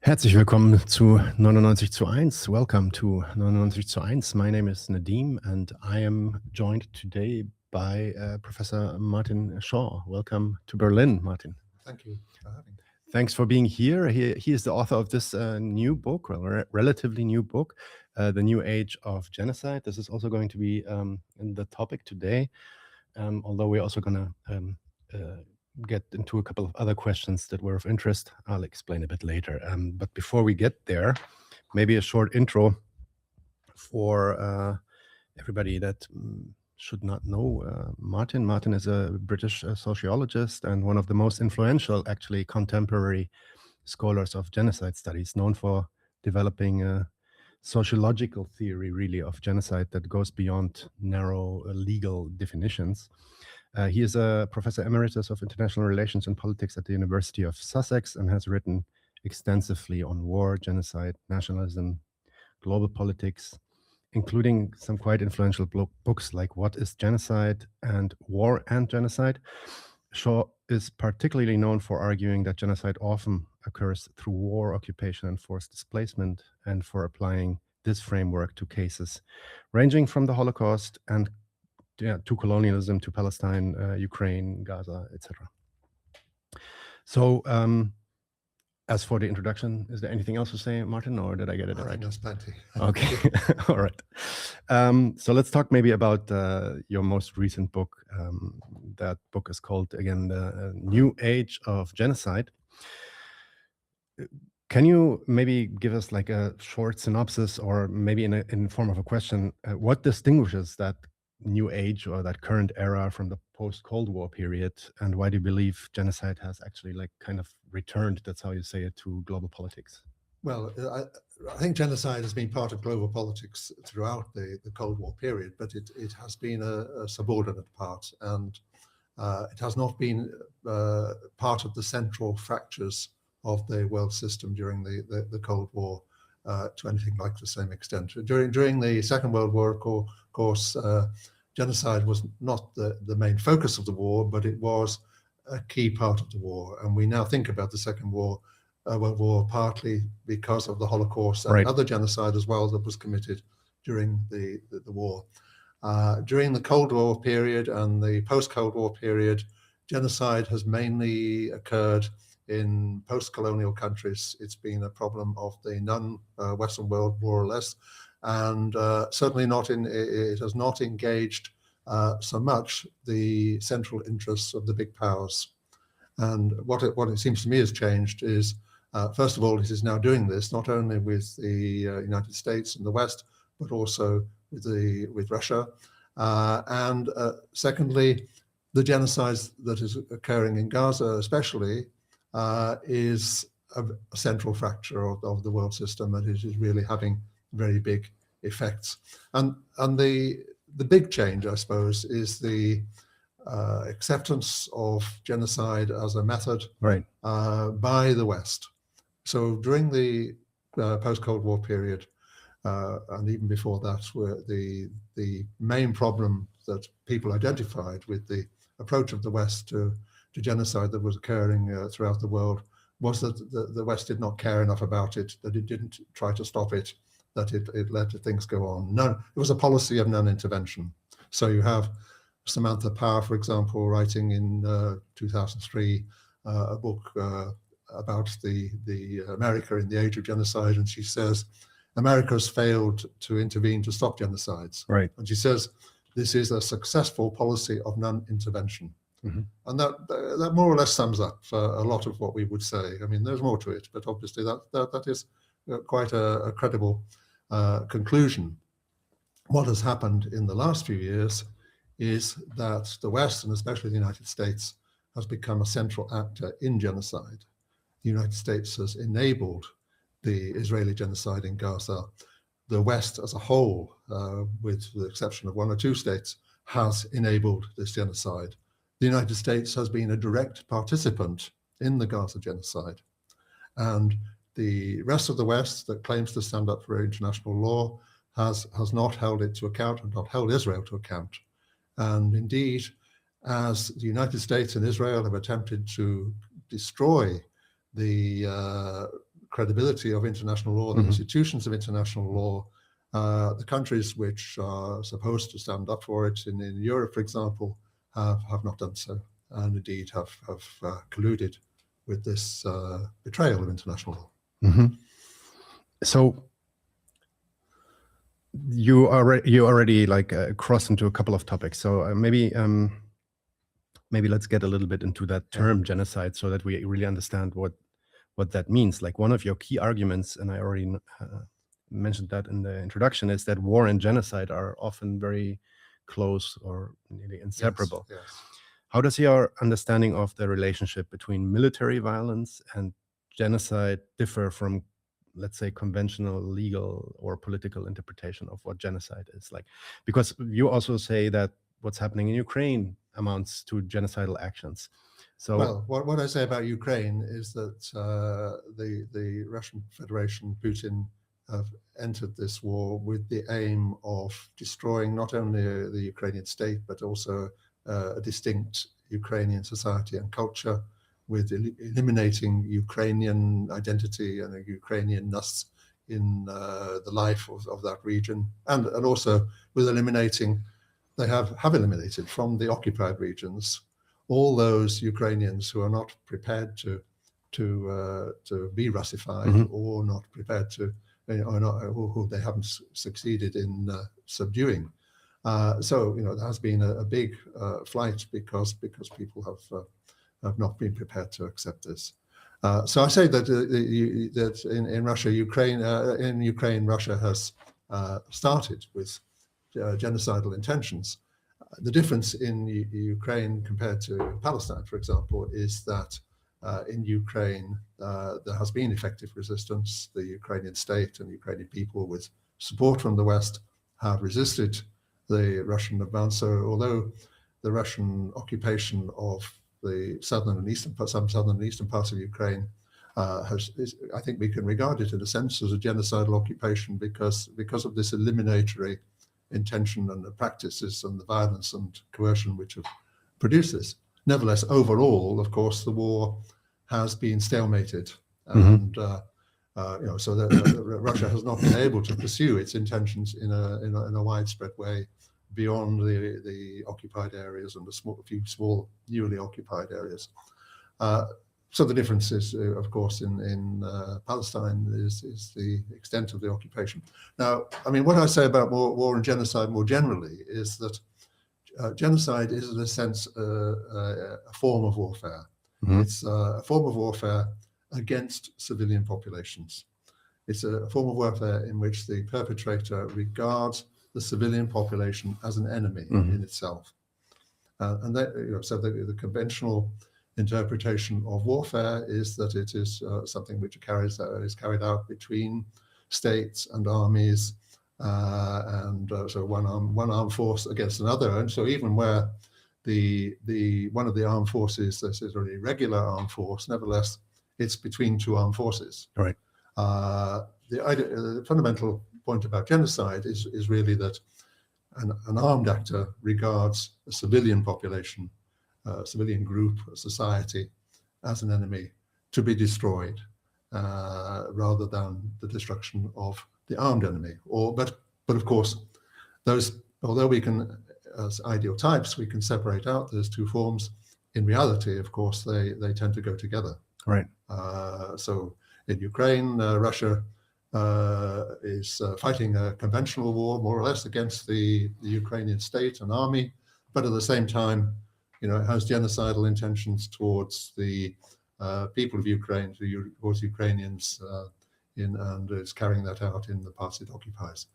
Herzlich willkommen zu 99 zu 1. Welcome to 99 zu 1. My name is Nadim and I am joined today by Professor Martin Shaw. Welcome to Berlin, Martin. Thank you for having me. Thanks for being here. He is the author of this new book, relatively new book, The New Age of Genocide. This is also going to be in the topic today, although we're also going to get into a couple of other questions that were of interest. I'll explain a bit later. But before we get there, maybe a short intro for everybody that should not know Martin. Martin is a British sociologist and one of the most influential, actually, contemporary scholars of genocide studies, known for developing a sociological theory, really, of genocide that goes beyond narrow legal definitions. He is a Professor Emeritus of International Relations and Politics at the University of Sussex and has written extensively on war, genocide, nationalism, global politics, including some quite influential books like What is Genocide and War and Genocide. Shaw is particularly known for arguing that genocide often occurs through war, occupation, and forced displacement, and for applying this framework to cases ranging from the Holocaust and to colonialism, to Palestine, Ukraine, Gaza, etc. So, as for the introduction, is there anything else to say, Martin, or did I get it right? I think that's plenty. Okay, all right. So let's talk maybe about your most recent book. That book is called, again, The New Age of Genocide. Can you maybe give us like a short synopsis, or maybe in form of a question, what distinguishes that new age or that current era from the post-Cold War period, and why do you believe genocide has actually like kind of returned, that's how you say it, to global politics? Well, I think genocide has been part of global politics throughout the Cold War period, but it has been a subordinate part, and it has not been part of the central fractures of the world system during the Cold War to anything like the same extent. During the Second World War, of course, genocide was not the main focus of the war, but it was a key part of the war. And we now think about the Second World War partly because of the Holocaust and other genocide as well that was committed during the war. During the Cold War period and the post-Cold War period, genocide has mainly occurred in post-colonial countries. It's been a problem of the non-Western world, more or less, and certainly it has not engaged so much the central interests of the big powers. And what it seems to me has changed is, first of all, it is now doing this not only with the United States and the West, but also with Russia. And secondly, the genocide that is occurring in Gaza especially is a central fracture of the world system, and it is really having very big effects. And the big change, I suppose, is the acceptance of genocide as a method by the West. So during the post-Cold War period, and even before that, where the main problem that people identified with the approach of the West to genocide that was occurring throughout the world was that the West did not care enough about it, that it didn't try to stop it, that it let things go on. No, it was a policy of non-intervention. So you have Samantha Power, for example, writing in 2003 a book about the America in the age of genocide, and she says, America's failed to intervene to stop genocides. Right. And she says, this is a successful policy of non-intervention. Mm-hmm. And that more or less sums up a lot of what we would say. I mean, there's more to it, but obviously that is quite a credible conclusion. What has happened in the last few years is that the West, and especially the United States, has become a central actor in genocide. The United States has enabled the Israeli genocide in Gaza. The West as a whole, with the exception of one or two states, has enabled this genocide. The United States has been a direct participant in the Gaza genocide. And the rest of the West that claims to stand up for international law has not held it to account and not held Israel to account. And indeed, as the United States and Israel have attempted to destroy the credibility of international law, the institutions of international law, the countries which are supposed to stand up for it in Europe, for example, have not done so, and indeed have colluded with this betrayal of international law. So you already like crossed into a couple of topics. So maybe let's get a little bit into that term genocide, so that we really understand what that means. Like, one of your key arguments, and I already mentioned that in the introduction, is that war and genocide are often very close or nearly inseparable. Yes. How does your understanding of the relationship between military violence and genocide differ from, let's say, conventional legal or political interpretation of what genocide is? Like, because you also say that what's happening in Ukraine amounts to genocidal actions. So, well, what I say about Ukraine is that the Russian Federation, Putin, have entered this war with the aim of destroying not only the Ukrainian state, but also a distinct Ukrainian society and culture, with eliminating Ukrainian identity and a Ukrainianness in the life of that region, and also with eliminating, they have eliminated from the occupied regions all those Ukrainians who are not prepared to be Russified, or not prepared to, or who they haven't succeeded in subduing. So there has been a big flight because people have not been prepared to accept this. So I say that that in Russia, Ukraine, Russia has started with genocidal intentions. The difference in Ukraine compared to Palestine, for example, is that in Ukraine there has been effective resistance. The Ukrainian state and Ukrainian people, with support from the West, have resisted the Russian advance. So although the Russian occupation of the southern and eastern parts of Ukraine I think we can regard it in a sense as a genocidal occupation, because of this eliminatory intention and the practices and the violence and coercion which have produced this. Nevertheless, overall, of course, the war has been stalemated, and so that Russia has not been able to pursue its intentions in a widespread way beyond the occupied areas and a few small newly occupied areas. So the difference is, of course, in Palestine is the extent of the occupation. Now, I mean, what I say about war and genocide more generally is that genocide is, in a sense, a form of warfare. It's a form of warfare against civilian populations. It's a form of warfare in which the perpetrator regards the civilian population as an enemy in itself. And that, so the conventional interpretation of warfare is that it is something which is carried out between states and armies, and so one armed force against another. And so even where one of the armed forces, this is an irregular armed force, nevertheless, it's between two armed forces. Right. The fundamental point about genocide is really that an armed actor regards a civilian population, civilian group, society, as an enemy to be destroyed, rather than the destruction of the armed enemy. But of course, although we can, as ideal types, we can separate out those two forms, in reality, of course, they tend to go together. Right. So in Ukraine, Russia is fighting a conventional war, more or less, against the Ukrainian state and army, but at the same time, it has genocidal intentions towards the people of Ukraine, towards Ukrainians, and is carrying that out in the parts it occupies.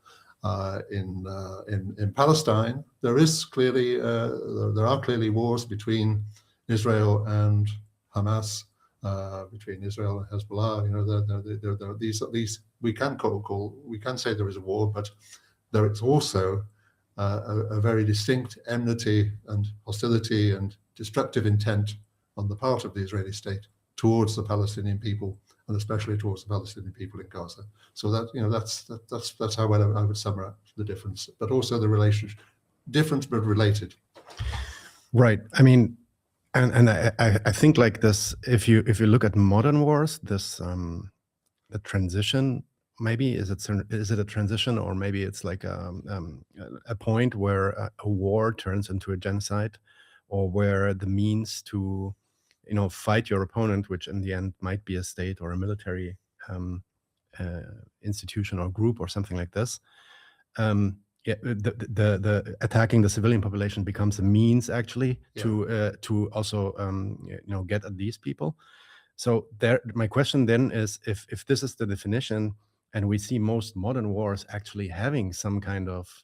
In Palestine, there are clearly wars between Israel and Hamas, between Israel and Hezbollah. There are these we can say there is a war, but there is also a very distinct enmity and hostility and destructive intent on the part of the Israeli state towards the Palestinian people, and especially towards the Palestinian people in Gaza. So that's how I would summarize the difference, but also the relationship, different but related. Right. I mean, and I think like this, if you look at modern wars, this the transition. Maybe is it a transition, or maybe it's like a point where a war turns into a genocide, or where the means to, fight your opponent, which in the end might be a state or a military institution or group or something like this. The attacking the civilian population becomes a means actually to also get at these people. So my question then is, if this is the definition, and we see most modern wars actually having some kind of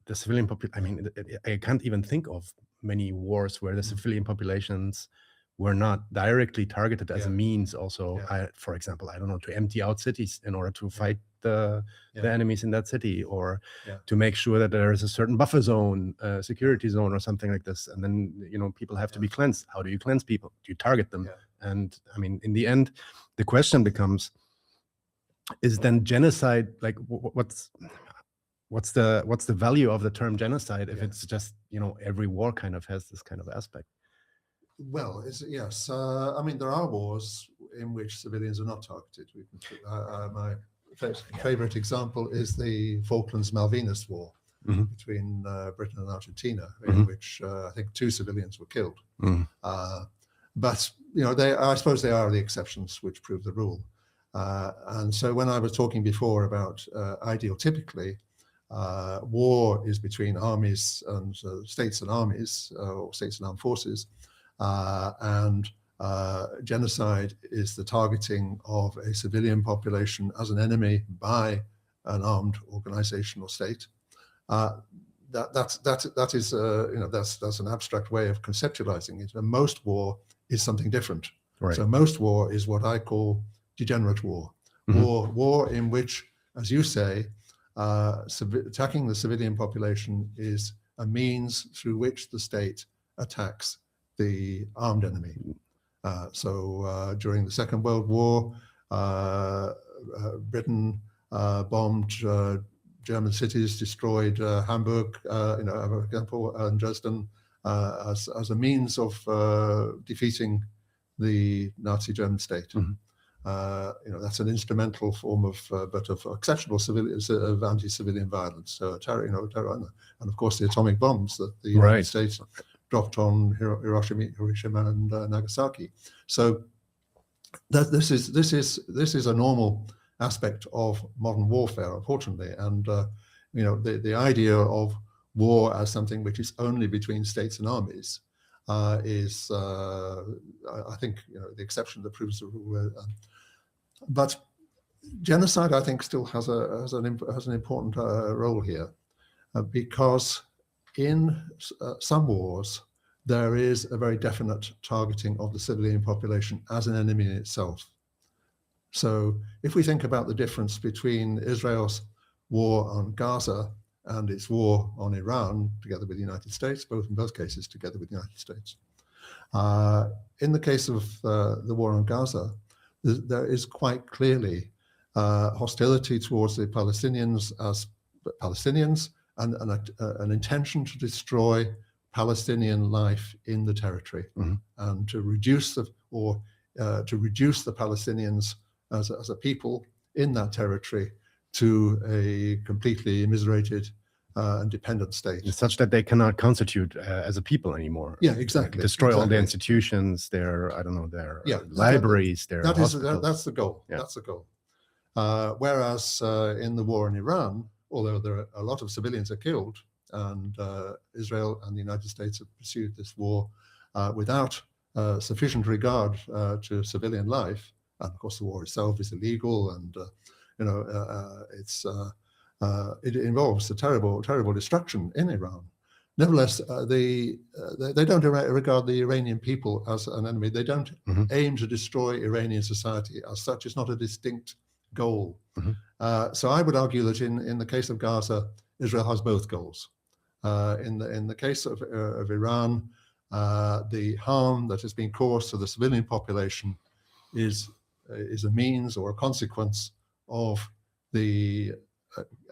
the civilian population. I mean, I can't even think of many wars where the civilian populations were not directly targeted as a means also, for example, I don't know, to empty out cities in order to fight the enemies in that city, or to make sure that there is a certain buffer zone, security zone or something like this. And then, people have to be cleansed. How do you cleanse people? Do you target them? And I mean, in the end, the question becomes, is then genocide, like what's the value of the term genocide if it's just, every war kind of has this kind of aspect? Well, yes. I mean, there are wars in which civilians are not targeted. My favorite example is the Falklands-Malvinas War between Britain and Argentina, in which I think 2 civilians were killed. But, I suppose they are the exceptions which prove the rule. And so when I was talking before about ideotypically, war is between armies and states and armies, or states and armed forces, and genocide is the targeting of a civilian population as an enemy by an armed organization or state. That's an abstract way of conceptualizing it. And most war is something different. Right. So most war is what I call degenerate war. War in which, as you say, attacking the civilian population is a means through which the state attacks the armed enemy. So during the Second World War, Britain bombed German cities, destroyed Hamburg, for example, and Dresden, as a means of defeating the Nazi German state. That's an instrumental form of, but of exceptional of anti-civilian violence. So terror, and of course the atomic bombs that the United States dropped on Hiroshima and Nagasaki. So this is a normal aspect of modern warfare, unfortunately. And the idea of war as something which is only between states and armies is, I think, the exception that proves the rule. But genocide, I think, still has an important role here, because in some wars there is a very definite targeting of the civilian population as an enemy in itself. So if we think about the difference between Israel's war on Gaza and its war on Iran, together with the United States, in both cases together with the United States. In the case of the war on Gaza, there is quite clearly hostility towards the Palestinians as Palestinians, and an intention to destroy Palestinian life in the territory, and to reduce the Palestinians as a people in that territory to a completely immiserated and dependent state, such that they cannot constitute as a people anymore. Yeah, exactly. Destroy all the institutions, their libraries, their hospitals. That's the goal. Yeah. That's the goal. Whereas in the war in Iran, although there are a lot of civilians are killed, and Israel and the United States have pursued this war without sufficient regard to civilian life, and of course the war itself is illegal, and it involves a terrible destruction in Iran. Nevertheless, they don't regard the Iranian people as an enemy. They don't aim to destroy Iranian society as such. It's not a distinct goal. So I would argue that in the case of Gaza, Israel has both goals. In the case of Iran, the harm that has been caused to the civilian population is a means or a consequence of the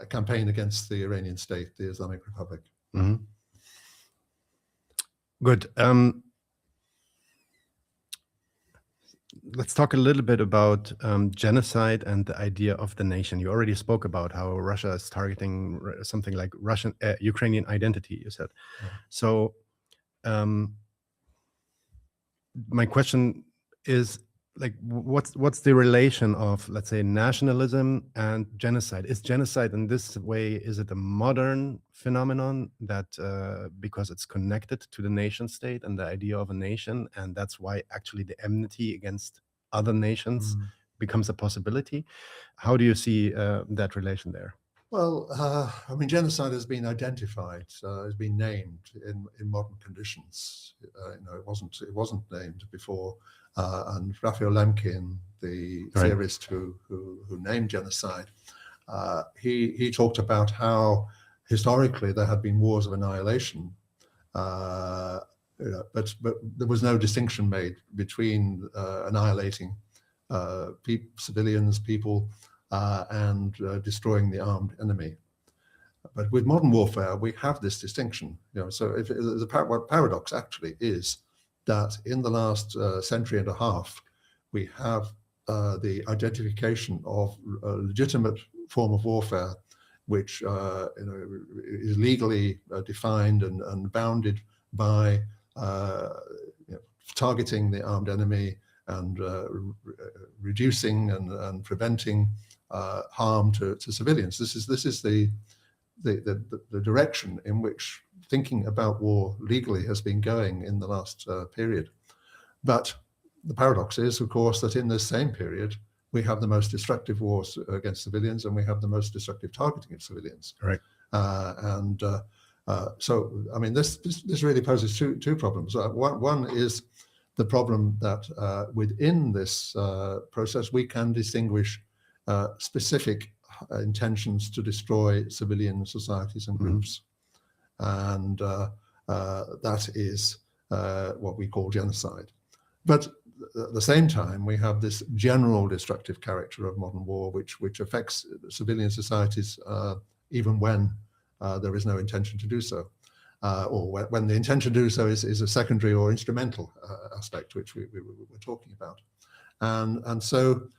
campaign against the Iranian state, the Islamic Republic. Good. let's talk a little bit about genocide and the idea of the nation. You already spoke about how Russia is targeting something like Ukrainian identity, you said. Yeah. So my question is, like, what's the relation of, let's say, nationalism and genocide? Is genocide in this way, is it a modern phenomenon that because it's connected to the nation state and the idea of a nation, and that's why actually the enmity against other nations becomes a possibility? How do you see that relation there? Well, I mean, genocide has been identified, has been named in modern conditions. It wasn't named before. And Raphael Lemkin, the theorist who named genocide, he talked about how historically there had been wars of annihilation, but there was no distinction made between annihilating civilians, people, and destroying the armed enemy. But with modern warfare, we have this distinction. So what paradox actually is that in the last century and a half, we have the identification of a legitimate form of warfare, which is legally defined and bounded by targeting the armed enemy and reducing and preventing harm to civilians. This is the direction in which thinking about war legally has been going in the last period. But the paradox is, of course, that in this same period, we have the most destructive wars against civilians, and we have the most destructive targeting of civilians. Right. So, I mean, this really poses two problems. One is the problem that within this process, we can distinguish specific intentions to destroy civilian societies and groups. And that is what we call genocide. But at the same time, we have this general destructive character of modern war, which affects civilian societies even when there is no intention to do so, or when the intention to do so is a secondary or instrumental aspect, which we're talking about. And so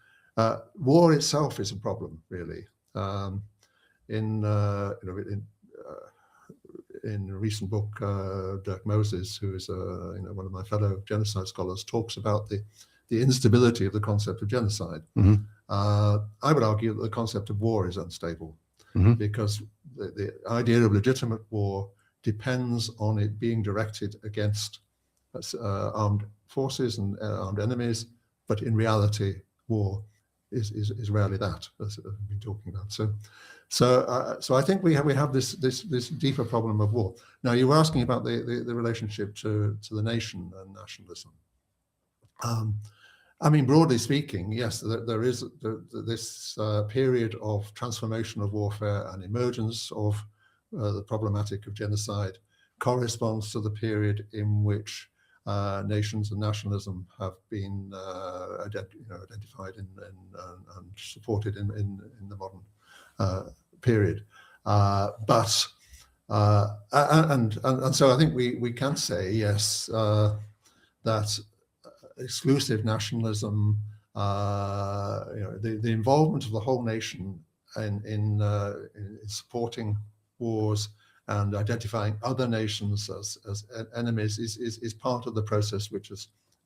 war itself is a problem, really. In a recent book, Dirk Moses, who is one of my fellow genocide scholars, talks about the instability of the concept of genocide. I would argue that the concept of war is unstable, because the idea of legitimate war depends on it being directed against armed forces and armed enemies, but in reality, war is rarely that, as I've been talking about. So I think we have this deeper problem of war. Now, you were asking about the relationship to the nation and nationalism. I mean, broadly speaking, yes, there is this period of transformation of warfare and emergence of the problematic of genocide corresponds to the period in which nations and nationalism have been identified and supported in the modern period. And so I think we can say, yes, that exclusive nationalism, the involvement of the whole nation in supporting wars and identifying other nations as enemies is part of the process which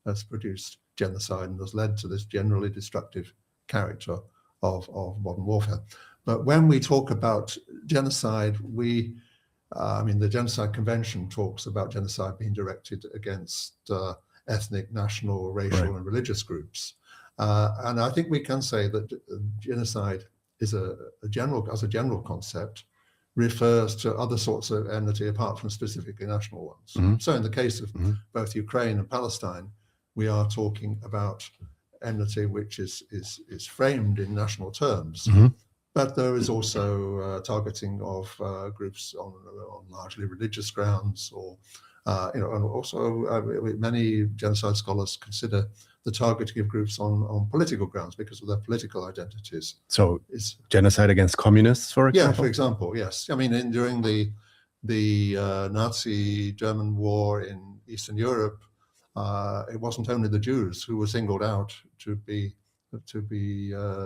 has produced genocide and has led to this generally destructive character of modern warfare. But when we talk about genocide, I mean, the Genocide Convention talks about genocide being directed against ethnic, national, racial, and religious groups. And I think we can say that genocide is as a general concept, refers to other sorts of enmity apart from specifically national ones. So in the case of both Ukraine and Palestine, we are talking about enmity which is framed in national terms. But there is also targeting of groups on largely religious grounds, or and also many genocide scholars consider the targeting of groups on political grounds because of their political identities. So is genocide against communists, for example? Yeah, for example, yes. I mean, during the Nazi German war in Eastern Europe, It wasn't only the Jews who were singled out to be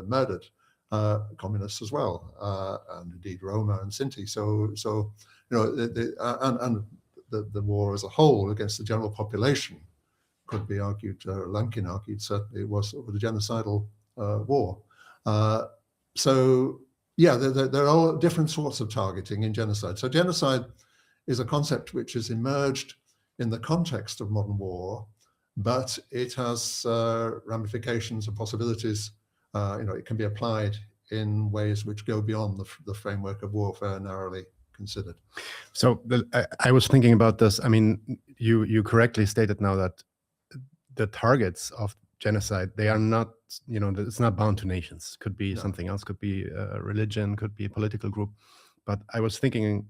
murdered, communists as well, and indeed Roma and Sinti. So the war as a whole against the general population could be argued, Lemkin argued, certainly it was a genocidal war. So yeah, there are different sorts of targeting in genocide. So genocide is a concept which has emerged in the context of modern war, but it has ramifications and possibilities. It can be applied in ways which go beyond the framework of warfare narrowly considered. So I was thinking about this. I mean, you correctly stated now that the targets of genocide, they are not, it's not bound to nations. Could be something else, could be religion, could be a political group. But I was thinking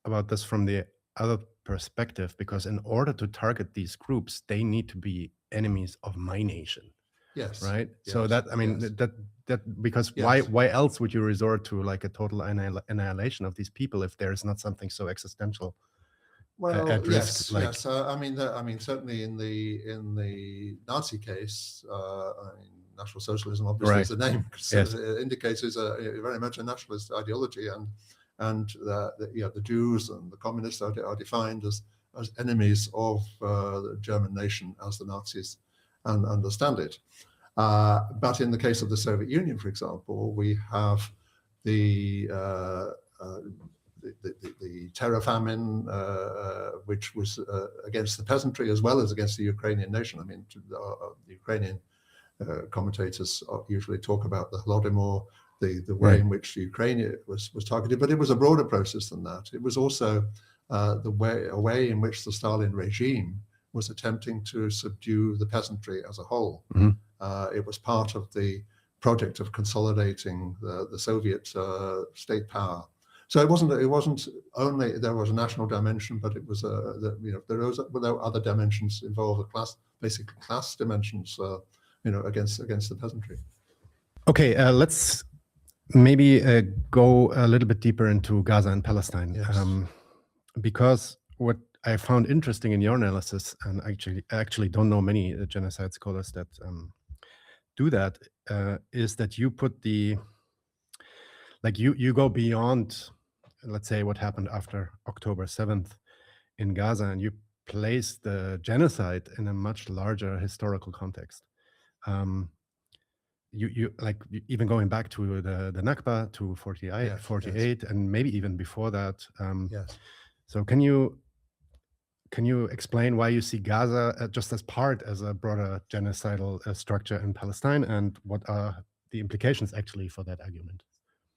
about this from the other perspective, because in order to target these groups, they need to be enemies of my nation. Yes. Right. Yes. So that, I mean, yes. that because Yes. why else would you resort to like a total annihilation of these people if there is not something so existential? Well, at yes, risk, like, yes. I mean, certainly in the Nazi case, National Socialism obviously Right. is the name, Yes. it indicates is very much a nationalist ideology, and the Jews and the communists are defined as enemies of the German nation as the Nazis understand it. But in the case of the Soviet Union, for example, we have the terror famine, which was against the peasantry as well as against the Ukrainian nation. I mean, the Ukrainian commentators usually talk about the Holodomor, the way in which Ukraine was targeted, but it was a broader process than that. It was also a way in which the Stalin regime was attempting to subdue the peasantry as a whole. Mm-hmm. It was part of the project of consolidating the Soviet state power. So it wasn't only there was a national dimension, but it was there were other dimensions involved, basic class dimensions, against the peasantry. Okay, let's maybe go a little bit deeper into Gaza and Palestine, Yes. because what I found interesting in your analysis, and I actually don't know many genocide scholars that do that, is that you put you go beyond, let's say, what happened after October 7th in Gaza, and you place the genocide in a much larger historical context. You even going back to the Nakba, to 48, and maybe even before that. Yes. So can you explain why you see Gaza just as a broader genocidal structure in Palestine, and what are the implications actually for that argument?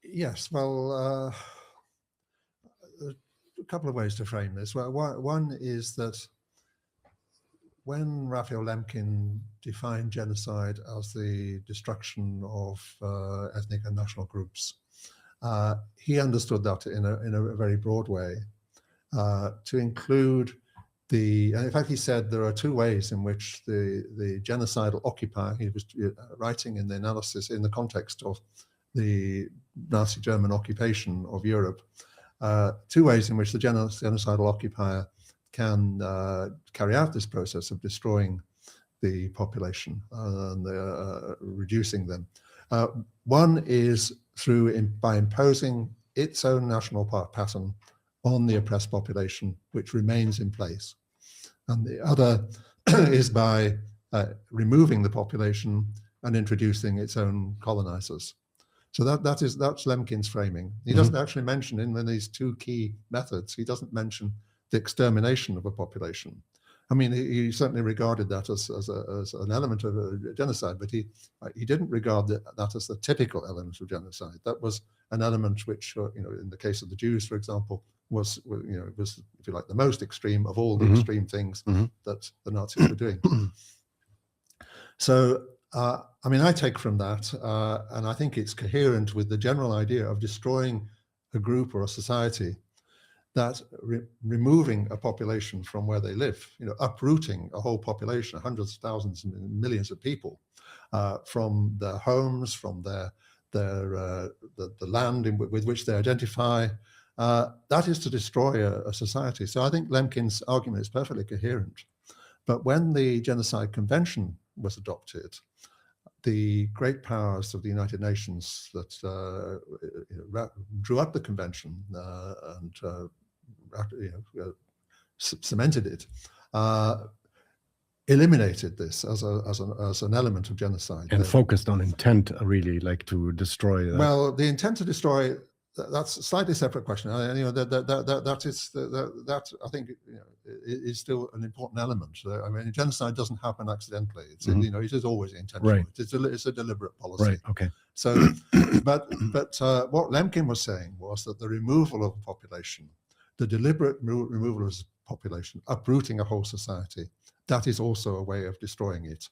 Yes, well, a couple of ways to frame this. Well, one is that when Raphael Lemkin defined genocide as the destruction of ethnic and national groups, he understood that in a very broad way, to include in fact, he said there are two ways in which the genocidal occupier, he was writing in the analysis in the context of the Nazi German occupation of Europe, two ways in which the genocidal occupier can carry out this process of destroying the population and reducing them. One is by imposing its own national pattern on the oppressed population, which remains in place. And the other is by removing the population and introducing its own colonizers. So that's Lemkin's framing. He doesn't actually mention in these two key methods, he doesn't mention the extermination of a population. I mean, he certainly regarded that as an element of a genocide, but he didn't regard that as the typical element of genocide. That was an element which, in the case of the Jews, for example, was if you like, the most extreme of all the extreme things that the Nazis were doing. So, I mean, I take from that, and I think it's coherent with the general idea of destroying a group or a society, that removing a population from where they live, uprooting a whole population, hundreds of thousands and millions of people from their homes, from the land with which they identify, that is to destroy a society. So I think Lemkin's argument is perfectly coherent. But when the Genocide Convention was adopted, the great powers of the United Nations that drew up the convention and cemented it, eliminated this as an element of genocide. And focused on intent, really, like to destroy that. Well, the intent to destroy, that's a slightly separate question. That I think is still an important element. I mean, genocide doesn't happen accidentally. It's it is always intentional. Right. It's a deliberate policy. Right. Okay. So, but what Lemkin was saying was that the removal of a population, the deliberate removal of a population, uprooting a whole society, that is also a way of destroying it.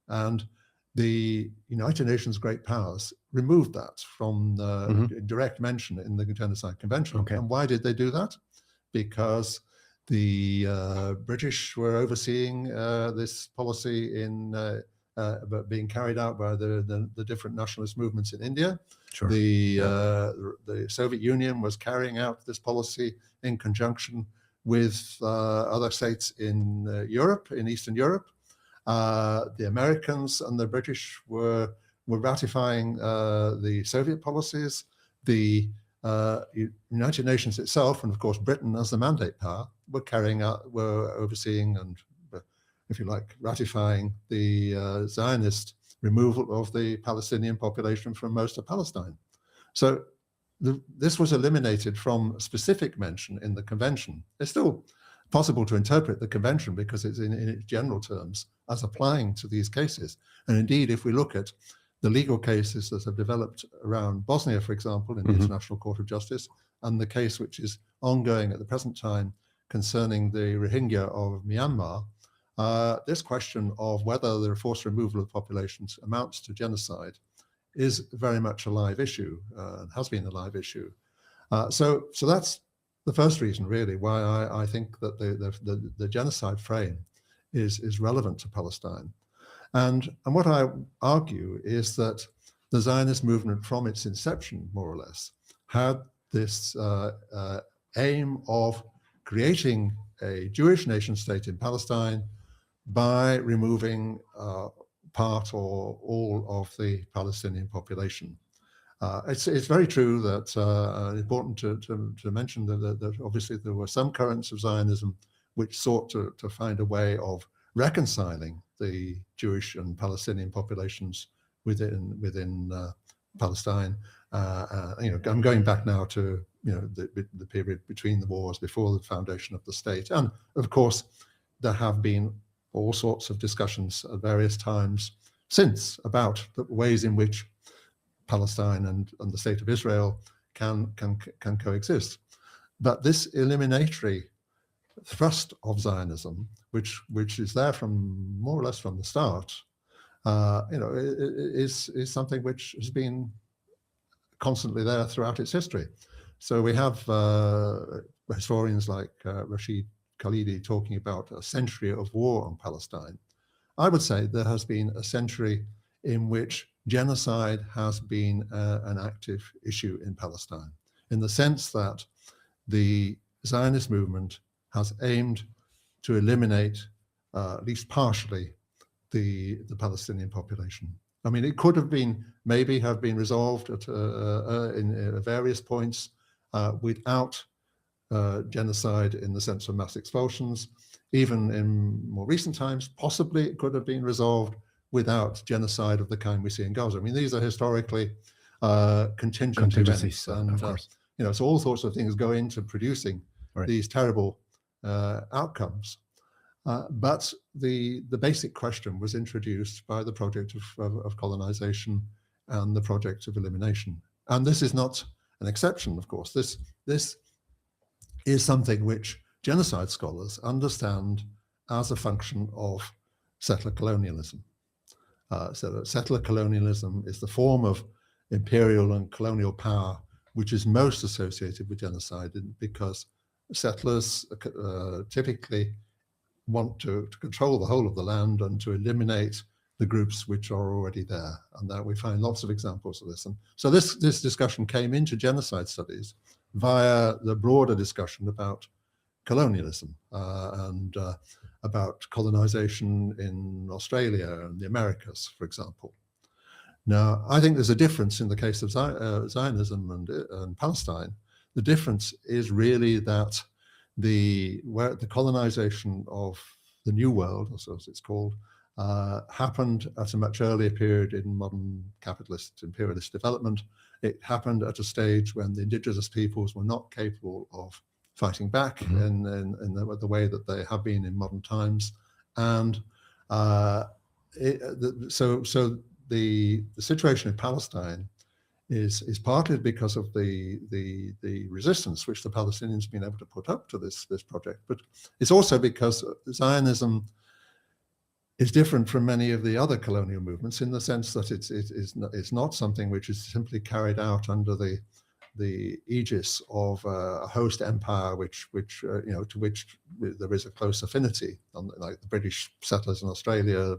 And the United Nations great powers removed that from direct mention in the Genocide Convention. Okay. And why did they do that? Because the British were overseeing this policy in being carried out by the different nationalist movements in India. Sure. The Soviet Union was carrying out this policy in conjunction with other states in Europe, in Eastern Europe. The Americans and the British were ratifying the Soviet policies. The United Nations itself, and of course Britain as the mandate power, were overseeing and, if you like, ratifying the Zionist removal of the Palestinian population from most of Palestine. So this was eliminated from specific mention in the convention. It's still possible to interpret the convention because it's in its general terms as applying to these cases. And indeed, if we look at the legal cases that have developed around Bosnia, for example, in the International Court of Justice, and the case which is ongoing at the present time concerning the Rohingya of Myanmar, this question of whether the forced removal of populations amounts to genocide is very much a live issue and has been a live issue. So that's the first reason, really, why I think that the genocide frame is relevant to Palestine. And what I argue is that the Zionist movement from its inception, more or less, had this aim of creating a Jewish nation state in Palestine by removing part or all of the Palestinian population. It's very true that important to mention that obviously there were some currents of Zionism which sought to find a way of reconciling the Jewish and Palestinian populations within Palestine. I'm going back now to the period between the wars, before the foundation of the state, and of course there have been all sorts of discussions at various times since about the ways in which Palestine and the state of Israel can coexist. But this eliminatory thrust of Zionism, which is there from more or less from the start, is something which has been constantly there throughout its history. So we have historians like Rashid Khalidi talking about a century of war on Palestine. I would say there has been a century in which genocide has been an active issue in Palestine, in the sense that the Zionist movement has aimed to eliminate, at least partially, the Palestinian population. I mean, it could have been, maybe have been resolved at in various points without genocide in the sense of mass expulsions. Even in more recent times, possibly it could have been resolved without genocide of the kind we see in Gaza. I mean, these are historically contingent events, and so all sorts of things go into producing these terrible outcomes. But the basic question was introduced by the project of colonization and the project of elimination. And this is not an exception, of course. This is something which genocide scholars understand as a function of settler colonialism. So settler colonialism is the form of imperial and colonial power which is most associated with genocide, because settlers typically want to control the whole of the land and to eliminate the groups which are already there. And that we find lots of examples of this. And so this discussion came into genocide studies via the broader discussion about colonialism and about colonization in Australia and the Americas, for example. Now, I think there's a difference in the case of Zionism and Palestine. The difference is really that the colonization of the New World, or as it's called, happened at a much earlier period in modern capitalist imperialist development. It happened at a stage when the indigenous peoples were not capable of fighting back in the way that they have been in modern times, and so the situation in Palestine is partly because of the resistance which the Palestinians have been able to put up to this project, but it's also because Zionism is different from many of the other colonial movements in the sense that it's not something which is simply carried out under the aegis of a host empire, which to which there is a close affinity, like the British settlers in Australia,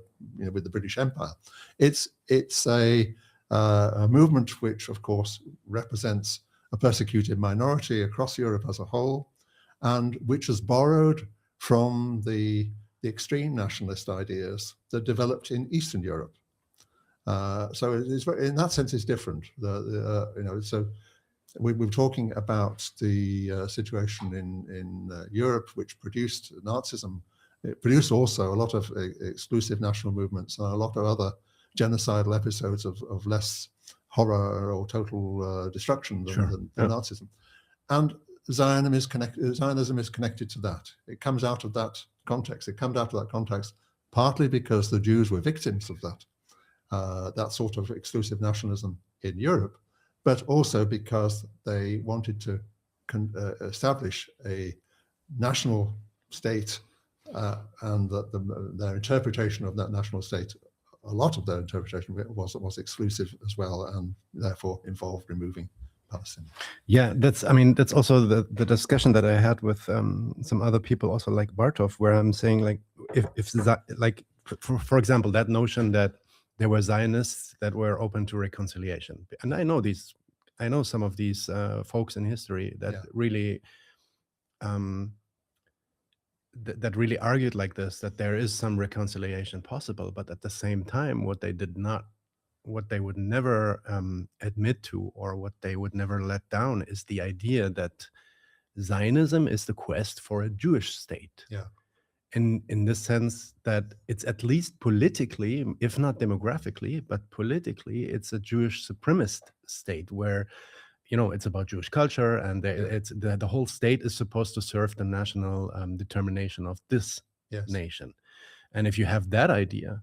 with the British Empire. It's a movement which, of course, represents a persecuted minority across Europe as a whole, and which has borrowed from the extreme nationalist ideas that developed in Eastern Europe. So it's in that sense, it's different. So we're talking about the situation in Europe, which produced Nazism. It produced also a lot of exclusive national movements and a lot of other genocidal episodes of less horror or total destruction than Nazism. And Zionism is connected to that. It comes out of that context. It comes out of that context partly because the Jews were victims of that sort of exclusive nationalism in Europe, but also because they wanted to establish a national state, and that their interpretation of that national state, a lot of their interpretation was exclusive as well, and therefore involved removing Palestine. Yeah, that's also the discussion that I had with some other people, also like Bartov, where I'm saying, like, if like for example, that notion that there were Zionists that were open to reconciliation, and I know some of these folks in history that really that really argued like this, that there is some reconciliation possible, but at the same time, what they would never admit to, or what they would never let down, is the idea that Zionism is the quest for a Jewish state. Yeah. In the sense that it's at least politically, if not demographically, but politically, it's a Jewish supremacist state where, it's about Jewish culture, and the whole state is supposed to serve the national determination of this nation. And if you have that idea,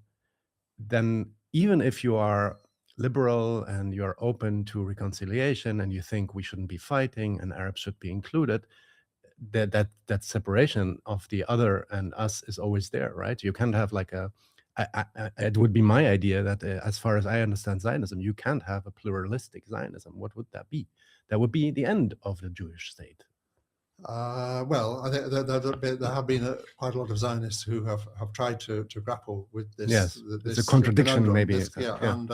then even if you are liberal and you're open to reconciliation and you think we shouldn't be fighting and Arabs should be included, that separation of the other and us is always there, right? You can't have like it would be my idea that as far as I understand Zionism, you can't have a pluralistic Zionism. What would that be? That would be the end of the Jewish state. Well, I think there have been quite a lot of Zionists who have tried to grapple with this. Yes, it's a contradiction, maybe. And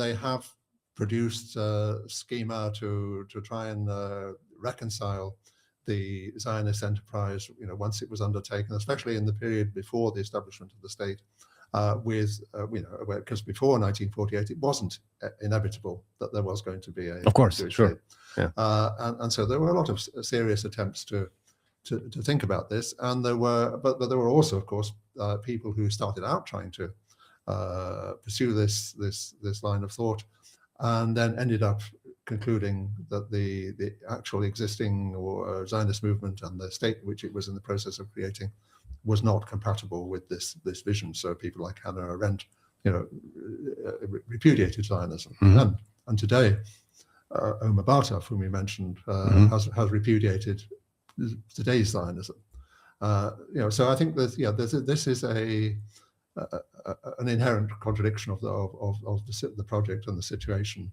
they have produced a schema to try and reconcile the Zionist enterprise, once it was undertaken, especially in the period before the establishment of the state, because before 1948 it wasn't inevitable that there was going to be a Jewish state. Yeah. And so there were a lot of serious attempts to think about this, and there were also, of course, people who started out trying to pursue this line of thought, and then ended up concluding that the actual existing Zionist movement and the state which it was in the process of creating was not compatible with this vision. So people like Hannah Arendt, repudiated Zionism, and today Omar Bartov, whom we mentioned, has repudiated today's Zionism. So I think that this is an inherent contradiction of the project and the situation.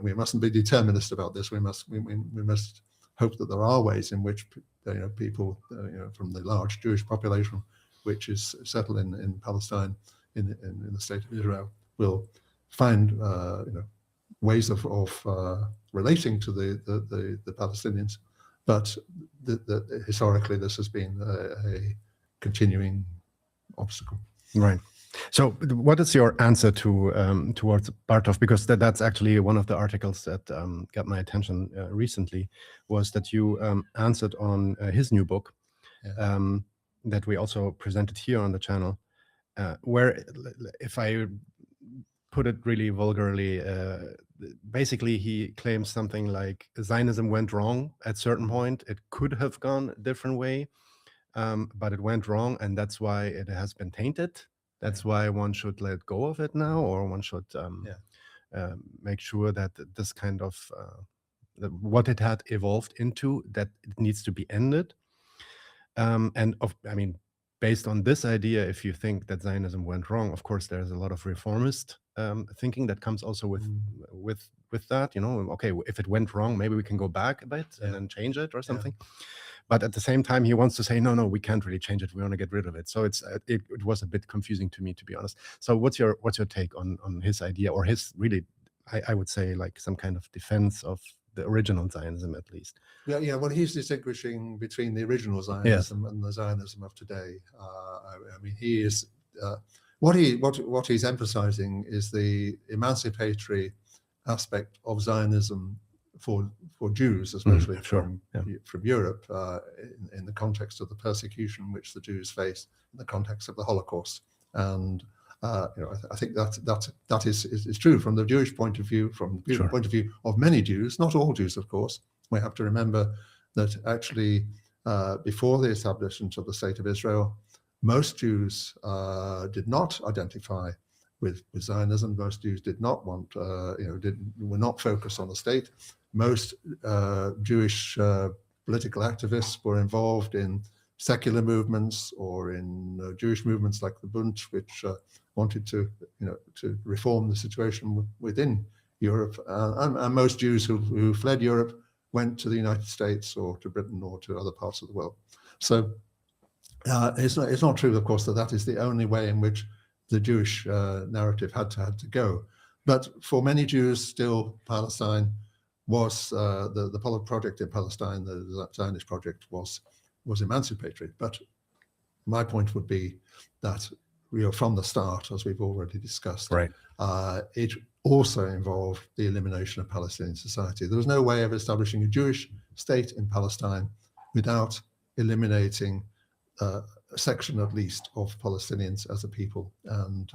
We mustn't be determinist about this. We must hope that there are ways in which people from the large Jewish population which is settled in Palestine, in the state of Israel, will find ways of relating to the Palestinians, but historically this has been a continuing obstacle. Right. So what is your answer to towards Bartov? Because that's actually one of the articles that got my attention recently, was that you answered on his new book, Yeah. that we also presented here on the channel, where, if I put it really vulgarly, basically he claims something like Zionism went wrong at a certain point. It could have gone a different way, but it went wrong, and that's why it has been tainted. That's why one should let go of it now, or one should make sure that this kind of what it had evolved into, that it needs to be ended. I mean, based on this idea, if you think that Zionism went wrong, of course, there's a lot of reformist thinking that comes also with that. You know, okay, if it went wrong, maybe we can go back a bit and then change it or something. But at the same time, he wants to say, no, we can't really change it. We want to get rid of it. So it was a bit confusing to me, to be honest. So what's your take on his idea, or his really, I would say, like some kind of defense of the original Zionism, at least? Yeah. Well, he's distinguishing between the original Zionism and the Zionism of today. I mean, he is what he's emphasizing is the emancipatory aspect of Zionism for Jews, especially from Europe, in the context of the persecution which the Jews face, in the context of the Holocaust. And I think that is true from the Jewish point of view, from the point of view of many Jews, not all Jews, of course. We have to remember that actually before the establishment of the State of Israel, most Jews did not identify with Zionism. Most Jews did not want, were not focused on the state. Most Jewish political activists were involved in secular movements or in Jewish movements like the Bund, which wanted to reform the situation within Europe. And most Jews who fled Europe went to the United States or to Britain or to other parts of the world. So it's not true, of course, that is the only way in which the Jewish narrative had to go. But for many Jews, still Palestine was the project in Palestine, the Zionist project was emancipatory. But my point would be that from the start, as we've already discussed, it also involved the elimination of Palestinian society. There was no way of establishing a Jewish state in Palestine without eliminating a section, at least, of Palestinians as a people, and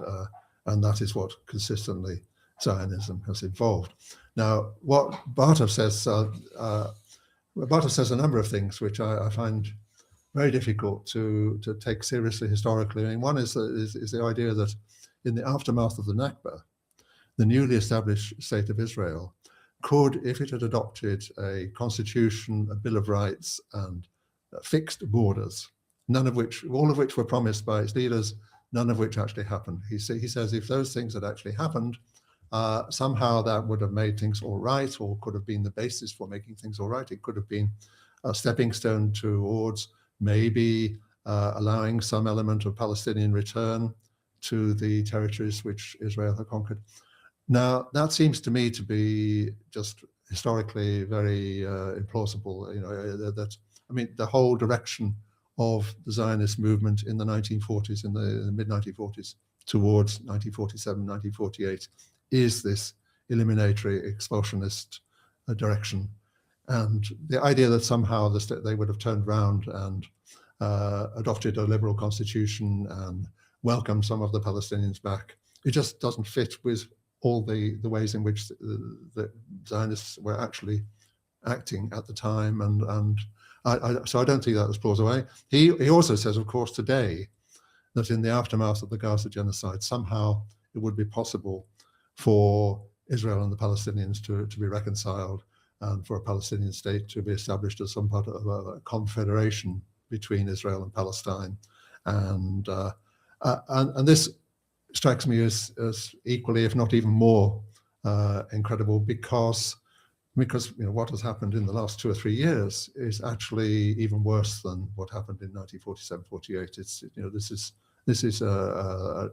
that is what consistently Zionism has involved. Now, what Bartov says, Bartov says a number of things which I find very difficult to take seriously historically. I mean, one is the idea that in the aftermath of the Nakba, the newly established State of Israel could, if it had adopted a constitution, a Bill of Rights, and fixed borders, all of which were promised by its leaders, none of which actually happened. He says if those things had actually happened, somehow that would have made things all right, or could have been the basis for making things all right. It could have been a stepping stone towards maybe allowing some element of Palestinian return to the territories which Israel had conquered. Now, that seems to me to be just historically very implausible. The whole direction of the Zionist movement in the 1940s, in the mid-1940s, towards 1947, 1948, is this eliminatory, expulsionist direction. And the idea that somehow they would have turned around and adopted a liberal constitution and welcomed some of the Palestinians back, it just doesn't fit with all the ways in which the Zionists were actually acting at the time. So I don't think that was plausible. He also says, of course, today, that in the aftermath of the Gaza genocide, somehow it would be possible for Israel and the Palestinians to be reconciled, and for a Palestinian state to be established as some part of a confederation between Israel and Palestine. And this strikes me as equally, if not even more, incredible, because what has happened in the last 2 or 3 years is actually even worse than what happened in 1947-48. This is a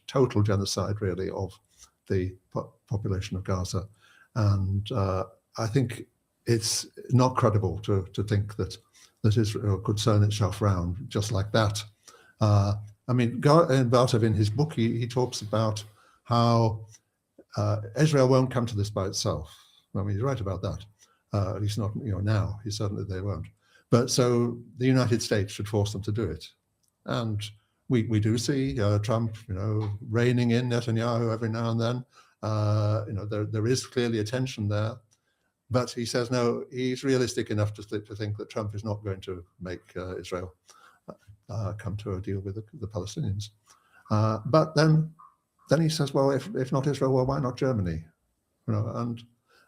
total genocide, really, of the population of Gaza, and I think it's not credible to think that Israel could turn itself around just like that. I mean, Bartov in his book, he talks about how Israel won't come to this by itself. I mean, he's right about that. At least not, now. He certainly they won't. But so the United States should force them to do it. And we do see Trump, reining in Netanyahu every now and then. There is clearly a tension there. But he says, no, he's realistic enough to think that Trump is not going to make Israel come to a deal with the Palestinians. But then he says, well, if not Israel, well, why not Germany? And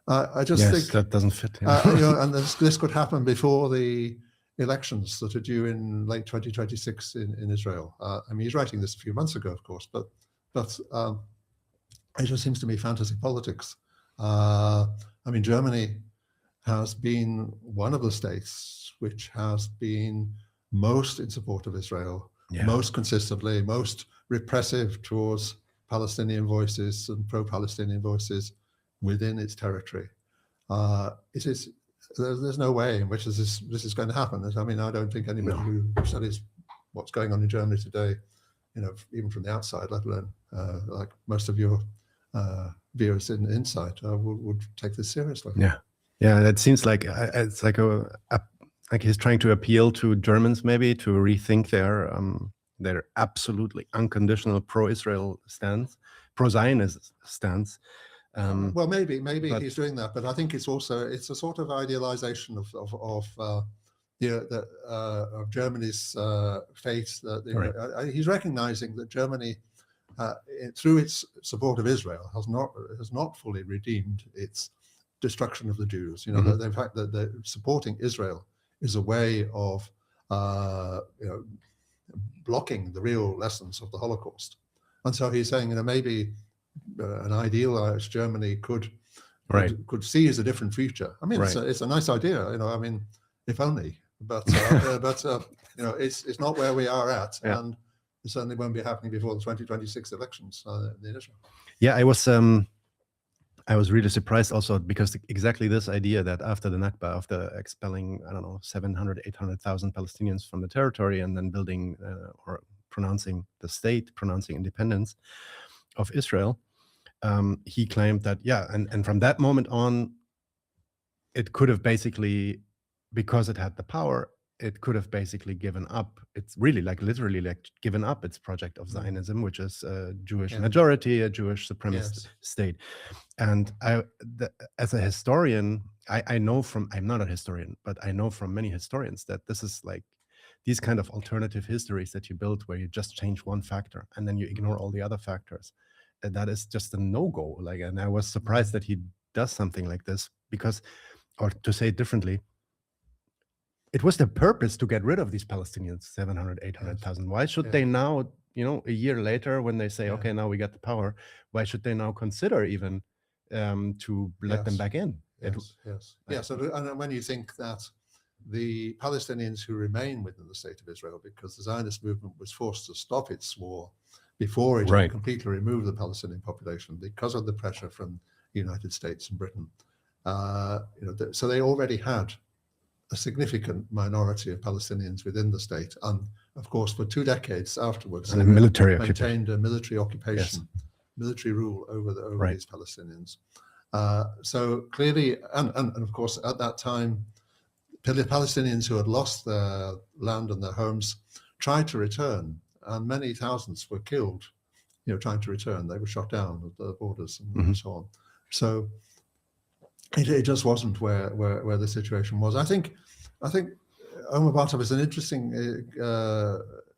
I just think that doesn't fit. Yeah. And this could happen before the elections that are due in late 2026 in Israel. I mean, he's writing this a few months ago, of course, but it just seems to me fantasy politics. I mean, Germany has been one of the states which has been most in support of Israel, most consistently, most repressive towards Palestinian voices and pro-Palestinian voices within its territory. There's no way in which this is going to happen. I mean, I don't think anybody who studies what's going on in Germany today, even from the outside, let alone like most of your viewers in Insight, would take this seriously. Yeah, it seems like it's like like he's trying to appeal to Germans maybe to rethink their absolutely unconditional pro-Israel stance, pro-Zionist stance. Well, maybe he's doing that, but I think it's a sort of idealization of Germany's fate. He's recognizing that Germany, through its support of Israel, has not fully redeemed its destruction of the Jews. The fact that supporting Israel is a way of blocking the real lessons of the Holocaust. And so he's saying, maybe an idealized Germany could seize a different future. I mean, it's a nice idea, I mean, if only, but it's not where we are at, and it certainly won't be happening before the 2026 elections in Israel. Yeah, I was really surprised also because exactly this idea that after the Nakba, after expelling, 700, 800,000 Palestinians from the territory and then building or pronouncing the state, pronouncing independence of Israel, he claimed that, and from that moment on, it could have basically, because it had the power, it could have basically given up. It's really literally given up its project of Zionism, which is a Jewish majority, a Jewish supremacist state. And as a historian, I know I'm not a historian, but I know from many historians that this is like these kind of alternative histories that you build where you just change one factor and then you ignore all the other factors. And that is just a no-go. And I was surprised that he does something like this because, or to say it differently, it was the purpose to get rid of these Palestinians, 700, 800,000. Why should they now, a year later when they say, okay, now we got the power, why should they now consider even to let them back in? Yes. And when you think that the Palestinians who remain within the state of Israel, because the Zionist movement was forced to stop its war before it had completely removed the Palestinian population because of the pressure from the United States and Britain. So they already had a significant minority of Palestinians within the state, and of course for 2 decades afterwards, and they maintained a military occupation, military rule over these Palestinians. So clearly, and of course at that time, the Palestinians who had lost their land and their homes tried to return, and many thousands were killed, trying to return. They were shot down at the borders and so on. So it just wasn't where the situation was. I think Omar Bartov is an interesting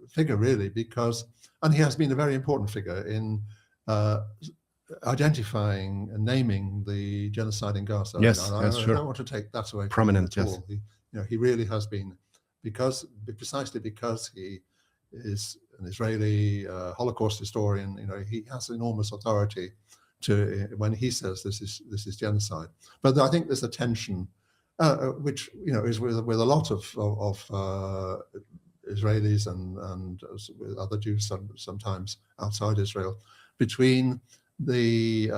figure, really, and he has been a very important figure in identifying and naming the genocide in Gaza. Yes, I don't want to take that away from him at all. He really has been, precisely because he is an Israeli Holocaust historian. He has enormous authority when he says this is genocide. But I think there's a tension, which is with a lot of Israelis and with other Jews sometimes outside Israel, between the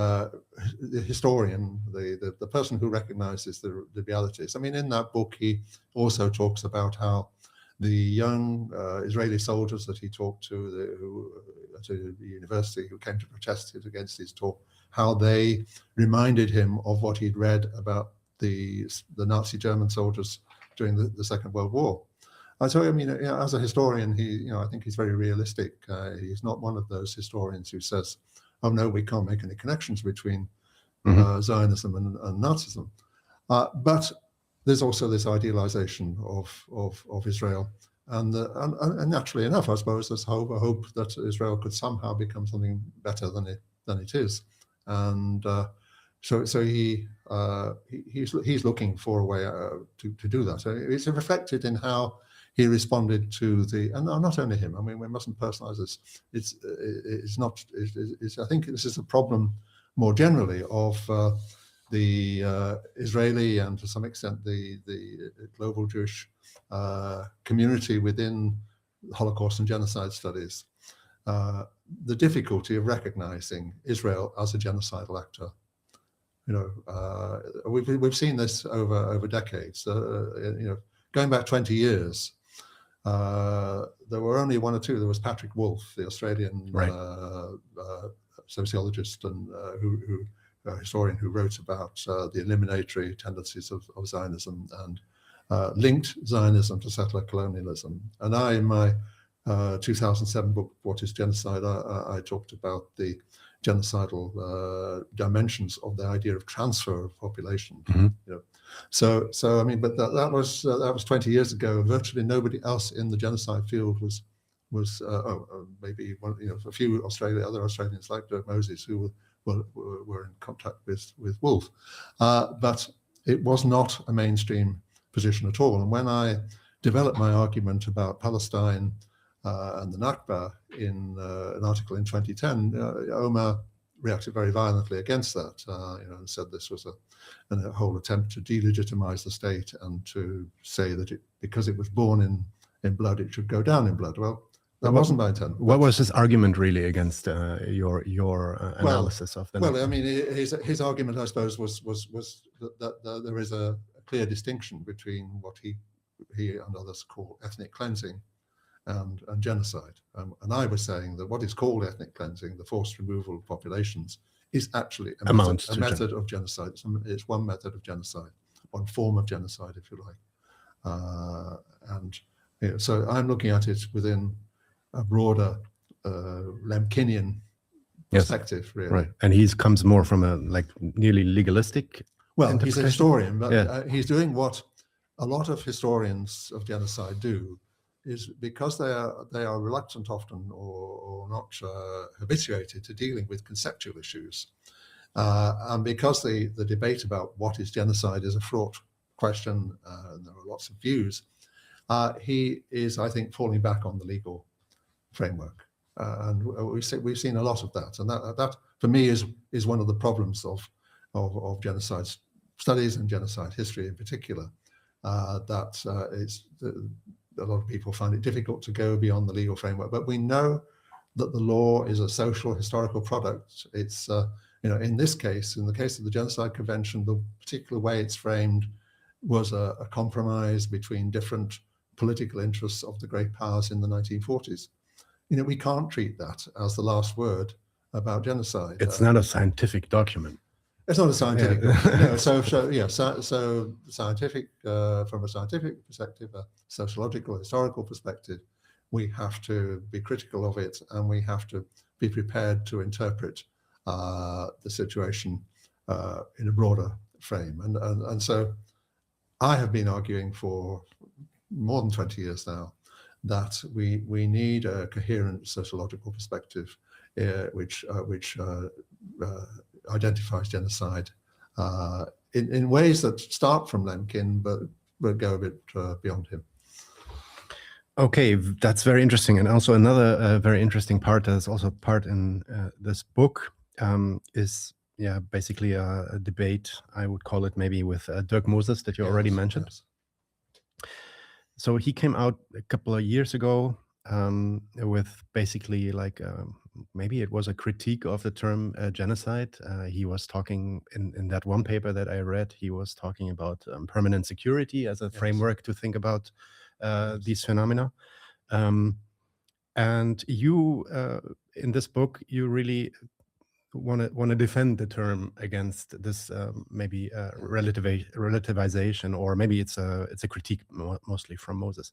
historian, the person who recognizes the realities. I mean, in that book, he also talks about how the young Israeli soldiers that he talked to, at the university, who came to protest against his talk, how they reminded him of what he'd read about the Nazi German soldiers during the Second World War. So, I mean, as a historian, I think he's very realistic. He's not one of those historians who says, "Oh no, we can't make any connections between Zionism and Nazism." But there's also this idealization of Israel, and naturally enough, I suppose, there's a hope that Israel could somehow become something better than it is, and so he's looking for a way to do that. So it's reflected in how he responded to and not only him. I mean, we mustn't personalize this. It's not. I think this is a problem more generally of the Israeli and to some extent the global Jewish community within Holocaust and genocide studies. The difficulty of recognizing Israel as a genocidal actor. We've seen this over decades. Going back 20 years. There were only one or two. There was Patrick Wolf, the Australian sociologist and historian who wrote about the eliminatory tendencies of Zionism and linked Zionism to settler colonialism. And I, in my 2007 book, What is Genocide, I talked about the genocidal dimensions of the idea of transfer of population. So I mean, but that was 20 years ago. Virtually nobody else in the genocide field was maybe one, a few other Australians like Dirk Moses who were in contact with Wolf, but it was not a mainstream position at all. And when I developed my argument about Palestine and the Nakba in an article in 2010, Omar reacted very violently against that, and said this was a whole attempt to delegitimize the state and to say that because it was born in blood, it should go down in blood. Well, that wasn't my intent. What was his argument really against your analysis of the? Well, I mean, his argument, I suppose, was that there is a clear distinction between what he and others call ethnic cleansing and genocide. And I was saying that what is called ethnic cleansing, the forced removal of populations, is actually a method of genocide. It's one method of genocide, one form of genocide, if you like. So I'm looking at it within a broader Lemkinian perspective, really. Right, and he comes more from a nearly legalistic. Well, he's a historian, but he's doing what a lot of historians of genocide do, is because they are reluctant often or not habituated to dealing with conceptual issues, and because the debate about what is genocide is a fraught question, and there are lots of views, he is, I think, falling back on the legal framework, and we've seen a lot of that, and that for me is one of the problems of genocide studies and genocide history in particular, a lot of people find it difficult to go beyond the legal framework, but we know that the law is a social historical product. It's in this case, in the case of the Genocide Convention, the particular way it's framed was a compromise between different political interests of the great powers in the 1940s. We can't treat that as the last word about genocide. It's not a scientific document. It's not a scientific. No, so scientific, from a scientific perspective, a sociological, historical perspective, we have to be critical of it, and we have to be prepared to interpret the situation in a broader frame. And so I have been arguing for more than 20 years now that we need a coherent sociological perspective which identifies genocide in ways that start from Lemkin but go a bit beyond him. Okay, that's very interesting. And also another very interesting part that's also part in this book is basically a debate, I would call it maybe, with Dirk Moses that you already mentioned. Yes. So he came out a couple of years ago with basically maybe it was a critique of the term genocide. He was talking in that one paper that I read, he was talking about permanent security as a framework to think about these phenomena. And you, in this book, you really want to defend the term against this maybe relativization, or maybe it's a critique mostly from Moses.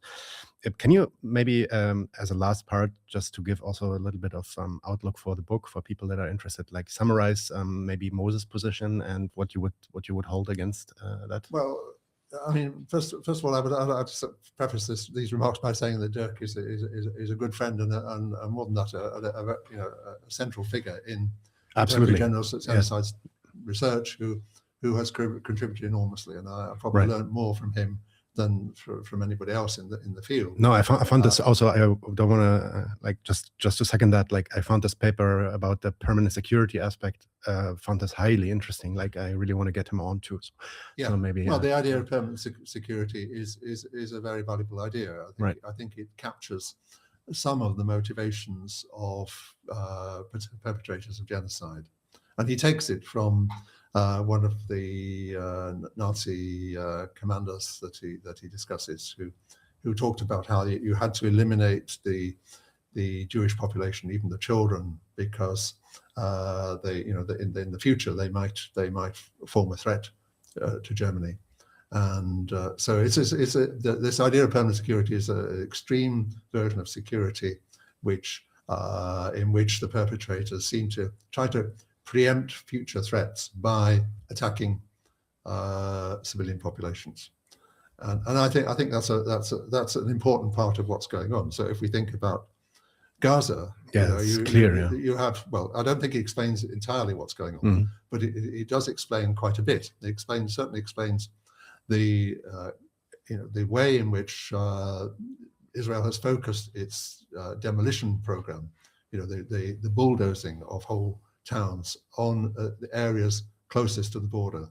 Can you maybe, as a last part, just to give also a little bit of outlook for the book for people that are interested, like summarize maybe Moses' position and what you would hold against that? Well, I mean, first of all, I'd preface these remarks by saying that Dirk is a good friend and more than that, a central figure in absolutely genocide research, who has contributed enormously, and I probably learned more from him than from anybody else in the field. No, I found this also. I don't want to like just to second that. Like, I found this paper about the permanent security aspect. Found this highly interesting. Like, I really want to get him on too. So maybe. Well, the idea of permanent security is a very valuable idea. I think it captures some of the motivations of perpetrators of genocide, and he takes it from one of the Nazi commanders that he discusses, who talked about how you had to eliminate the Jewish population, even the children, because in the future they might form a threat to Germany. And so this idea of permanent security is an extreme version of security, in which the perpetrators seem to try to preempt future threats by attacking civilian populations, and I think that's an important part of what's going on. So if we think about Gaza, it's clear. You have, well, I don't think it explains entirely what's going on, but it does explain quite a bit. It certainly explains the way in which Israel has focused its demolition program, the bulldozing of whole towns on the areas closest to the border,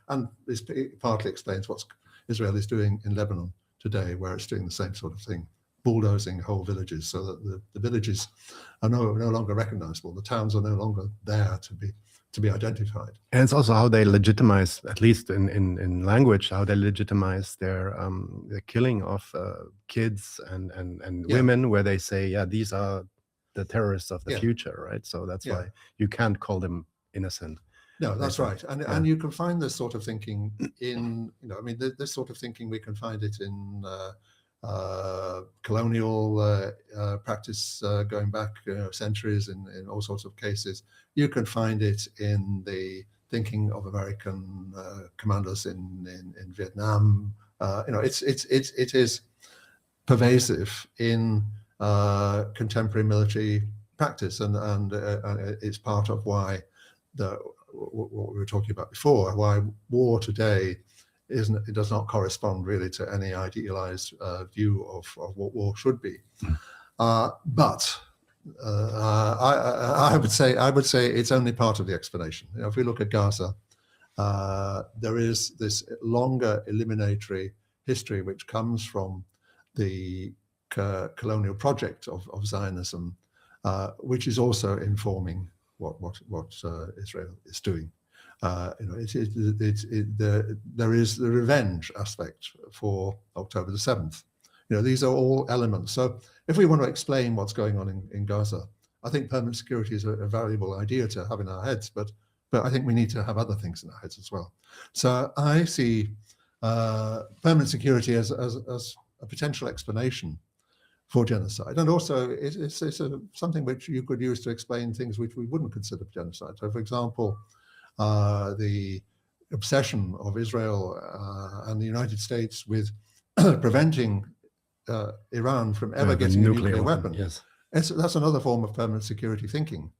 and this partly explains what Israel is doing in Lebanon today, where it's doing the same sort of thing, bulldozing whole villages so that the villages are no longer recognizable. The towns are no longer there to be identified. And it's also how they legitimize, at least in language, how they legitimize their the killing of kids and women, where they say, these are the terrorists of the future, right? So that's why you can't call them innocent. No, that's right. And you can find this sort of thinking in, this sort of thinking, we can find it in colonial practice going back centuries in all sorts of cases. You can find it in the thinking of American commanders in Vietnam. It is pervasive in contemporary military practice, and it's part of why what we were talking about before, why war today does not correspond really to any idealized view of what war should be. But I would say it's only part of the explanation. If we look at Gaza, there is this longer eliminatory history which comes from the colonial project of Zionism, which is also informing what Israel is doing. There is the revenge aspect for October the 7th. These are all elements. So if we want to explain what's going on in Gaza, I think permanent security is a valuable idea to have in our heads, but I think we need to have other things in our heads as well. So I see permanent security as a potential explanation for genocide, and also it's something which you could use to explain things which we wouldn't consider genocide. So, for example, the obsession of Israel and the United States with preventing Iran from ever getting a nuclear weapon. Yes. That's another form of permanent security thinking,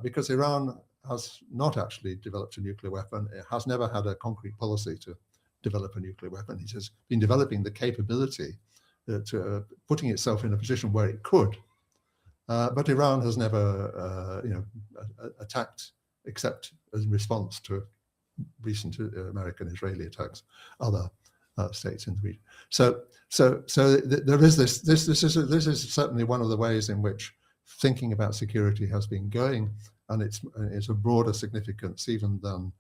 because Iran has not actually developed a nuclear weapon. It has never had a concrete policy to develop a nuclear weapon. It has been developing the capability to putting itself in a position where it could, but Iran has never, attacked except in response to recent American-Israeli attacks, other states in the region. So there is this. This is certainly one of the ways in which thinking about security has been going, and it's a broader significance even than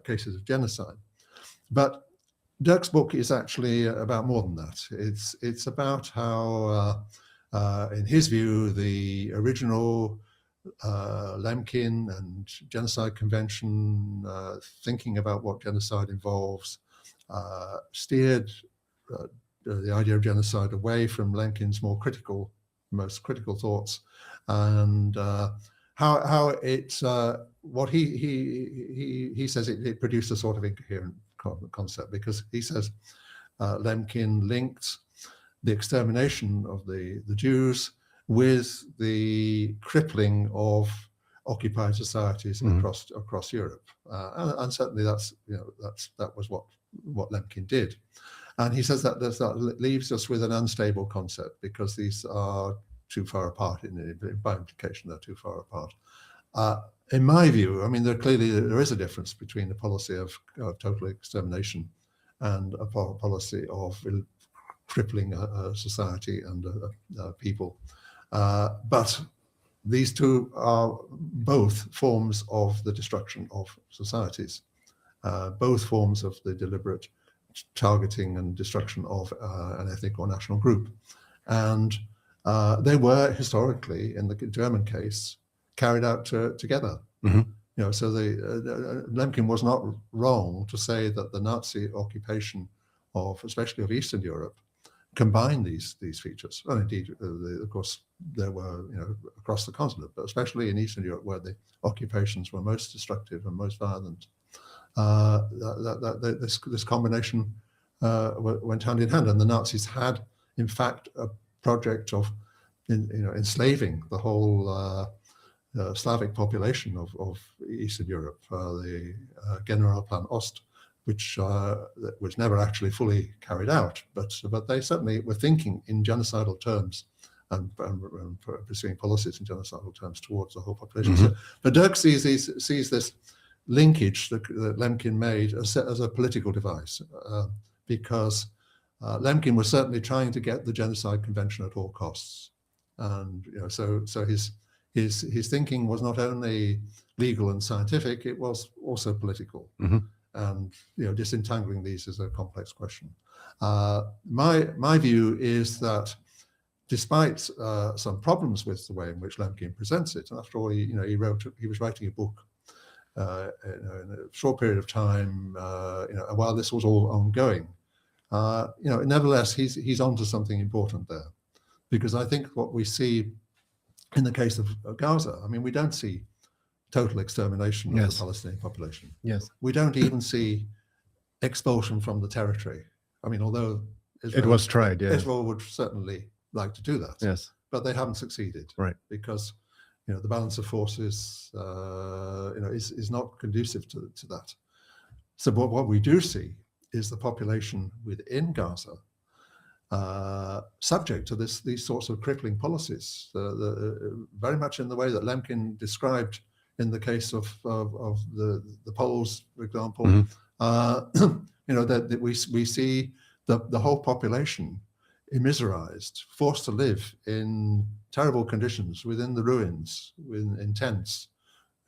cases of genocide. But Dirk's book is actually about more than that. It's about how, in his view, the original Lemkin and Genocide Convention, thinking about what genocide involves, steered the idea of genocide away from Lemkin's most critical thoughts, and how it, what he says, it produced a sort of incoherent concept, because he says Lemkin linked the extermination of the Jews with the crippling of occupied societies across Europe, and certainly that was what Lemkin did. And he says that leaves us with an unstable concept, because these are too far apart. By implication, they're too far apart. In my view, I mean, there is a difference between the policy of total extermination and a policy of crippling a society and people. But these two are both forms of the destruction of societies, both forms of the deliberate targeting and destruction of an ethnic or national group. And they were historically, in the German case, carried out together. So Lemkin was not wrong to say that the Nazi occupation especially of Eastern Europe, combined these features. Well, indeed, of course, there were across the continent, but especially in Eastern Europe, where the occupations were most destructive and most violent. This combination went hand in hand, and the Nazis had, in fact, a project of enslaving the whole Slavic population of Eastern Europe, the Generalplan Ost, which was never actually fully carried out, but they certainly were thinking in genocidal terms and pursuing policies in genocidal terms towards the whole population. So, but Dirk sees this linkage that Lemkin made as a political device, because Lemkin was certainly trying to get the Genocide Convention at all costs, and so his thinking was not only legal and scientific; it was also political. And disentangling these is a complex question. My view is that, despite some problems with the way in which Lemkin presents it, and after all, he was writing a book in a short period of time, while this was all ongoing. Nevertheless, he's onto something important there, because I think what we see in the case of Gaza, I mean, we don't see total extermination of the Palestinian population. We don't even see expulsion from the territory. I mean, although Israel, it was tried, Israel would certainly like to do that. But they haven't succeeded, right? Because the balance of forces is not conducive to that. So what we do see is the population within Gaza subject to these sorts of crippling policies, very much in the way that Lemkin described in the case of the Poles, for example. That we see the whole population immiserized, forced to live in terrible conditions within the ruins, in tents,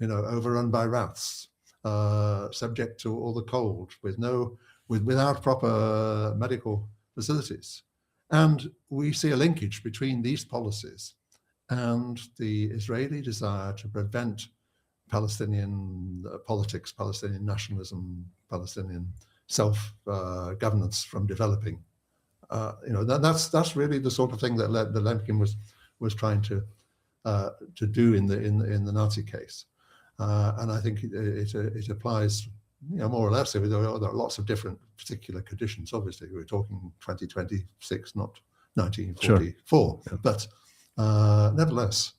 overrun by rats, subject to all the cold, without proper medical facilities. And we see a linkage between these policies and the Israeli desire to prevent Palestinian politics, Palestinian nationalism, Palestinian self-governance from developing. That's really the sort of thing that Lemkin was trying to do in the Nazi case, and I think it applies, more or less. There are lots of different particular conditions. Obviously, we're talking 2026, not 1944, but nevertheless.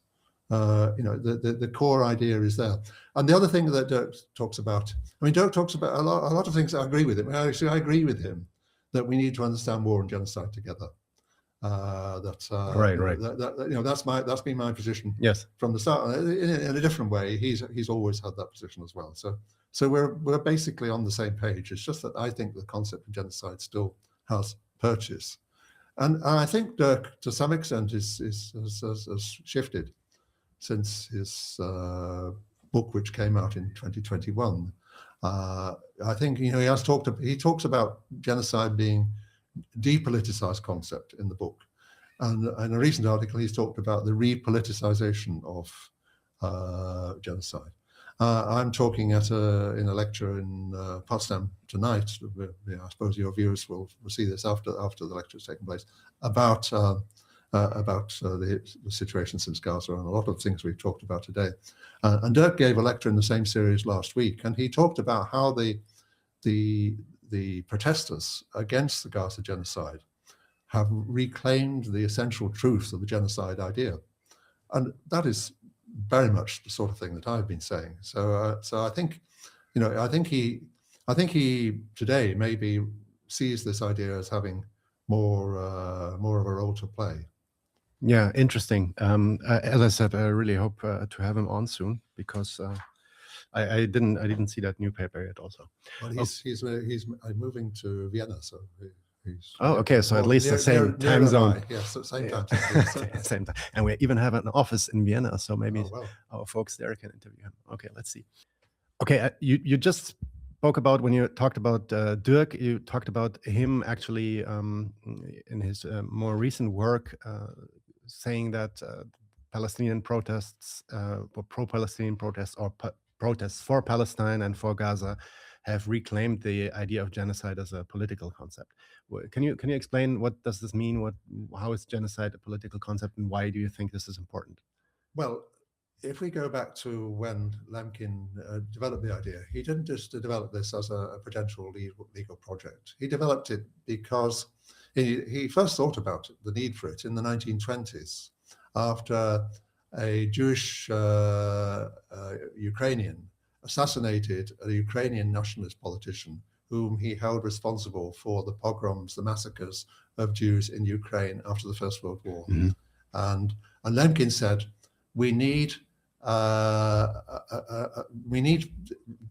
The core idea is there. And the other thing that Dirk talks about, Dirk talks about a lot of things. I agree with him. Actually, I agree with him that we need to understand war and genocide together. That's been my position Yes. from the start. In a different way, he's always had that position as well. So we're basically on the same page. It's just that I think the concept of genocide still has purchase, and I think Dirk to some extent has shifted since his book, which came out in 2021. I think he talks about genocide being depoliticized concept in the book, and in a recent article he's talked about the repoliticization of genocide. I'm talking in a lecture in Potsdam tonight. I suppose your viewers will see this after the lecture has taken place, about the situation since Gaza and a lot of things we've talked about today. And Dirk gave a lecture in the same series last week, and he talked about how the protesters against the Gaza genocide have reclaimed the essential truth of the genocide idea, and that is very much the sort of thing that I've been saying. So I think, I think he today maybe sees this idea as having more of a role to play. Yeah, interesting. As I said, I really hope to have him on soon, because I didn't see that new paper yet. Also, well, he's moving to Vienna, so he's okay. So at least the same time zone. Yes, same time. Same time, and we even have an office in Vienna, so maybe well. our folks there can interview him. Okay, let's see. Okay, you just spoke about, when you talked about Dirk, you talked about him actually in his more recent work, saying that Palestinian protests, or pro-Palestinian protests, or protests for Palestine and for Gaza, have reclaimed the idea of genocide as a political concept. Can you explain, what does this mean? How is genocide a political concept, and why do you think this is important? Well, if we go back to when Lemkin developed the idea, he didn't just develop this as a potential legal project. He developed it because he first thought about the need for it in the 1920s, after a Jewish Ukrainian assassinated a Ukrainian nationalist politician whom he held responsible for the pogroms, the massacres of Jews in Ukraine after the First World War. Mm-hmm. And Lemkin said, we need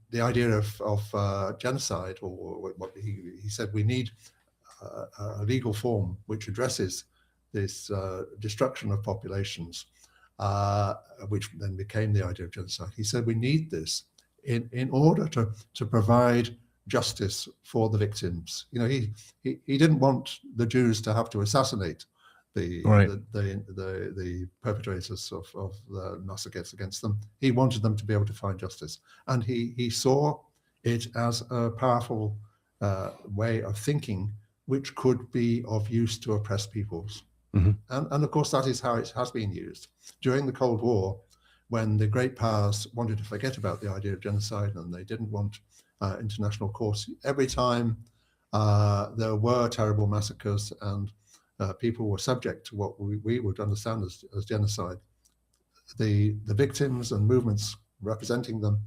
the idea of genocide, or what he said, we need a legal form which addresses this destruction of populations, which then became the idea of genocide. He said we need this in order to provide justice for the victims. He didn't want the Jews to have to assassinate the perpetrators of the massacres against them. He wanted them to be able to find justice, and he saw it as a powerful way of thinking which could be of use to oppressed peoples. Mm-hmm. And of course that is how it has been used. During the Cold War, when the great powers wanted to forget about the idea of genocide and they didn't want international courts, every time there were terrible massacres and people were subject to what we would understand as genocide, the victims and movements representing them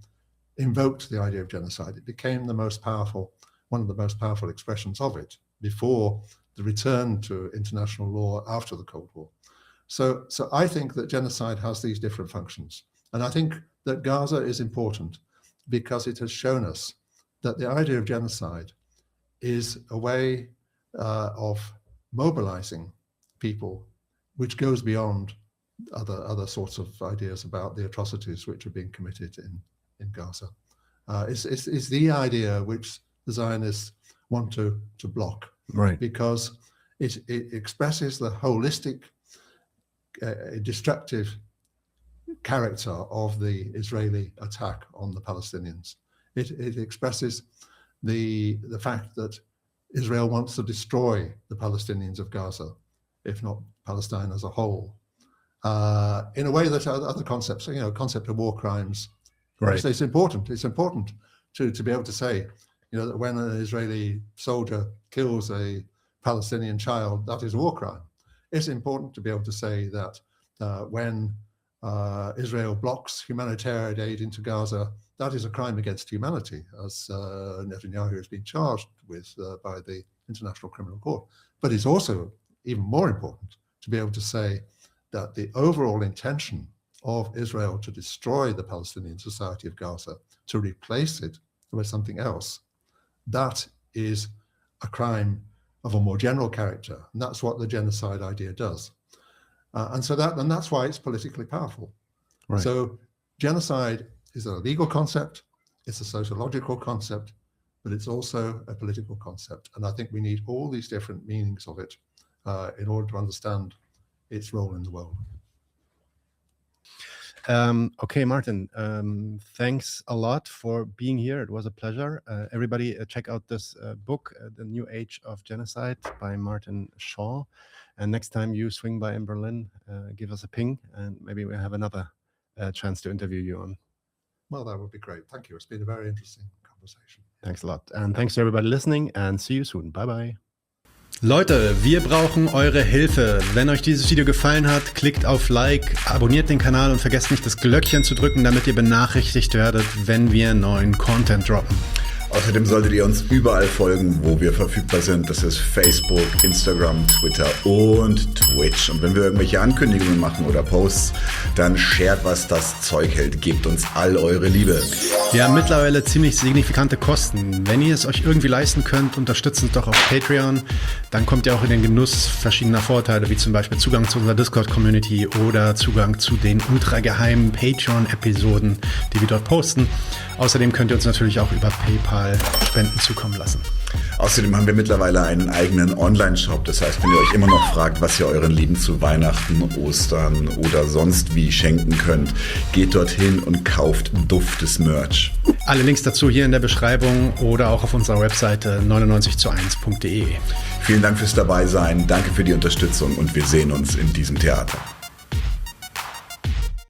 invoked the idea of genocide. It became one of the most powerful expressions of it before the return to international law after the Cold War. So I think that genocide has these different functions. And I think that Gaza is important because it has shown us that the idea of genocide is a way of mobilizing people which goes beyond other sorts of ideas about the atrocities which are being committed in Gaza. It's the idea which the Zionists want to block, right? Because it expresses the holistic, destructive character of the Israeli attack on the Palestinians. It expresses the fact that Israel wants to destroy the Palestinians of Gaza, if not Palestine as a whole, in a way that other concepts, concept of war crimes, right? It's important. It's important to be able to say, that when an Israeli soldier kills a Palestinian child, that is a war crime. It's important to be able to say that when Israel blocks humanitarian aid into Gaza, that is a crime against humanity, as Netanyahu has been charged with by the International Criminal Court. But it's also even more important to be able to say that the overall intention of Israel to destroy the Palestinian society of Gaza, to replace it with something else, that is a crime of a more general character. And that's what the genocide idea does. And that's why it's politically powerful. Right. So genocide is a legal concept, it's a sociological concept, but it's also a political concept. And I think we need all these different meanings of it in order to understand its role in the world. Okay, Martin, thanks a lot for being here. It was a pleasure. Everybody check out this book, The New Age of Genocide by Martin Shaw. And next time you swing by in Berlin, give us a ping and maybe we'll have another chance to interview you on. Well, that would be great. Thank you. It's been a very interesting conversation. Thanks a lot. And thanks to everybody listening and see you soon. Bye bye. Leute, wir brauchen eure Hilfe. Wenn euch dieses Video gefallen hat, klickt auf Like, abonniert den Kanal und vergesst nicht das Glöckchen zu drücken, damit ihr benachrichtigt werdet, wenn wir neuen Content droppen. Außerdem solltet ihr uns überall folgen, wo wir verfügbar sind. Das ist Facebook, Instagram, Twitter und Twitch. Und wenn wir irgendwelche Ankündigungen machen oder Posts, dann shared, was das Zeug hält. Gebt uns all eure Liebe. Wir haben mittlerweile ziemlich signifikante Kosten. Wenn ihr es euch irgendwie leisten könnt, unterstützt uns doch auf Patreon. Dann kommt ihr auch in den Genuss verschiedener Vorteile, wie zum Beispiel Zugang zu unserer Discord-Community oder Zugang zu den ultra-geheimen Patreon-Episoden, die wir dort posten. Außerdem könnt ihr uns natürlich auch über PayPal Spenden zukommen lassen. Außerdem haben wir mittlerweile einen eigenen Online-Shop. Das heißt, wenn ihr euch immer noch fragt, was ihr euren Lieben zu Weihnachten, Ostern oder sonst wie schenken könnt, geht dorthin und kauft duftes Merch. Alle Links dazu hier in der Beschreibung oder auch auf unserer Webseite 99zu1.de. Vielen Dank fürs Dabeisein, danke für die Unterstützung und wir sehen uns in diesem Theater.